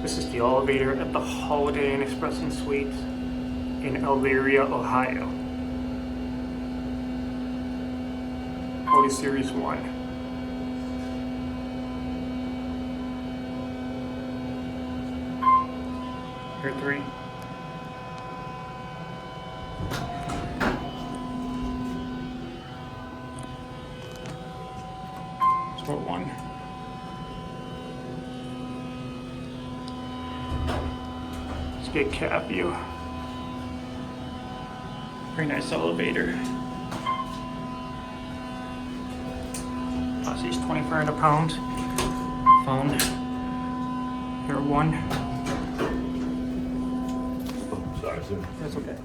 This is the elevator at the Holiday Inn Express and Suites in Elyria, Ohio. Otis Series 1. Here 3. Sport 1. Let's get cab view. Very nice elevator. Aussie's 2,400 pounds. Phone. Here 1. Sorry, sir. That's okay.